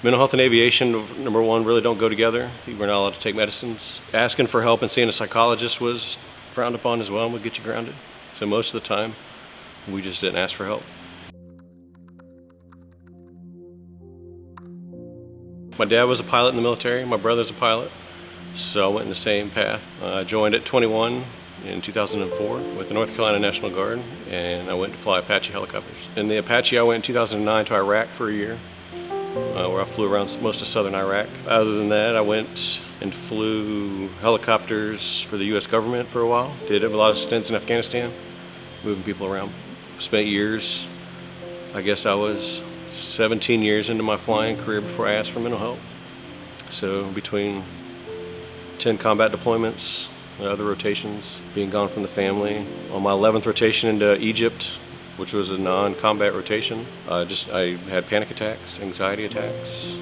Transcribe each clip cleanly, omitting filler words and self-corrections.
Mental health and aviation, number one, really don't go together. We're not allowed to take medicines. Asking for help and seeing a psychologist was frowned upon as well and would get you grounded. So most of the time, we just didn't ask for help. My dad was a pilot in the military. My brother's a pilot. So I went in the same path. I joined at 21 in 2004 with the North Carolina National Guard, and I went to fly Apache helicopters. In the Apache, I went in 2009 to Iraq for a year, where I flew around most of southern Iraq. Other than that, I went and flew helicopters for the U.S. government for a while. Did a lot of stints in Afghanistan, moving people around. Spent years, I guess I was 17 years into my flying career before I asked for mental help. So between 10 combat deployments, other rotations, being gone from the family. On my 11th rotation into Egypt, which was a non-combat rotation, I had panic attacks, anxiety attacks.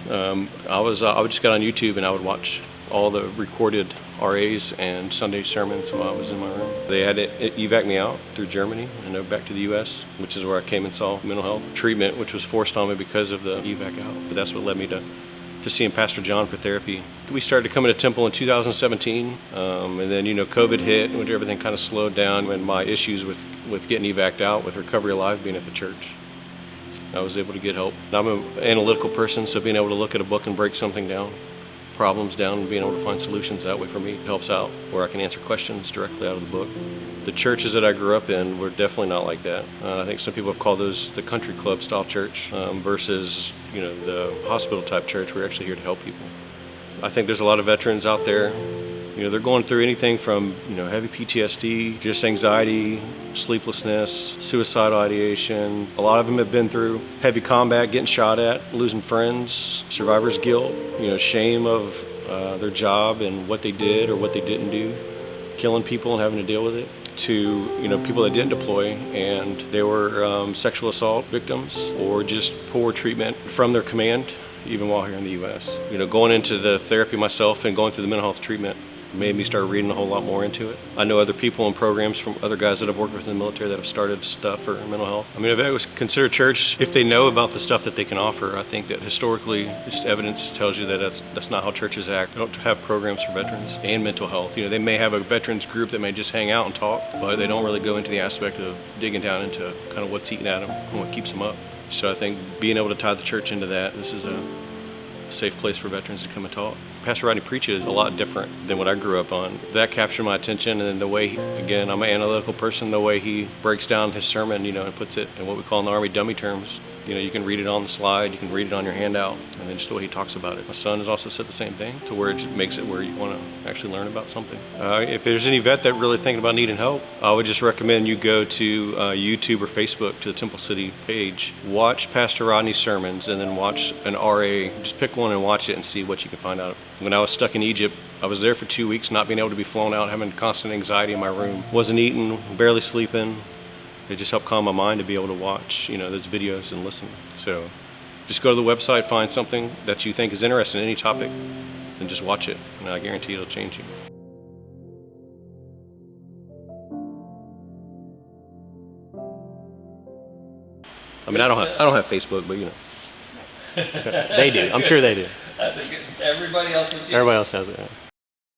I would just get on YouTube and I would watch all the recorded RAs and Sunday sermons while I was in my room. They had to evac me out through Germany and back to the U.S., which is where I came and saw mental health treatment, which was forced on me because of the evac out. But that's what led me to seeing Pastor John for therapy. We started coming to Temple in 2017, and then COVID hit, and everything kind of slowed down. And my issues with getting evac'd out, with Recovery Alive being at the church, I was able to get help. I'm an analytical person, so being able to look at a book and break something down, problems down, and being able to find solutions that way for me helps out, where I can answer questions directly out of the book. The churches that I grew up in were definitely not like that. I think some people have called those the country club style church versus the hospital type church. We're actually here to help people. I think there's a lot of veterans out there. They're going through anything from heavy PTSD, just anxiety, sleeplessness, suicidal ideation. A lot of them have been through heavy combat, getting shot at, losing friends, survivor's guilt, shame of their job and what they did or what they didn't do, killing people and having to deal with it, to people that didn't deploy and they were sexual assault victims or just poor treatment from their command, even while here in the U.S. Going into the therapy myself and going through the mental health treatment made me start reading a whole lot more into it. I know other people and programs from other guys that I've worked with in the military that have started stuff for mental health. If it was considered church, if they know about the stuff that they can offer, I think that historically, just evidence tells you that that's not how churches act. They don't have programs for veterans and mental health. They may have a veterans group that may just hang out and talk, but they don't really go into the aspect of digging down into kind of what's eating at them and what keeps them up. So I think being able to tie the church into that, this is a safe place for veterans to come and talk. Pastor Rodney preaches a lot different than what I grew up on. That captured my attention, and then the way, again, I'm an analytical person, the way he breaks down his sermon, and puts it in what we call in the Army dummy terms. You can read it on the slide, you can read it on your handout, and then just the way he talks about it. My son has also said the same thing, to where it makes it where you want to actually learn about something. If there's any vet that really thinking about needing help, I would just recommend you go to YouTube or Facebook to the Temple City page, watch Pastor Rodney's sermons, and then watch an RA. Just pick one and watch it and see what you can find out. When I was stuck in Egypt, I was there for 2 weeks, not being able to be flown out, having constant anxiety in my room. Wasn't eating, barely sleeping. It just helped calm my mind to be able to watch, those videos and listen. So just go to the website, find something that you think is interesting in any topic, and just watch it. And I guarantee it'll change you. I don't have Facebook, but they do. I'm sure they do. Everybody else would. Everybody else has it. Yeah.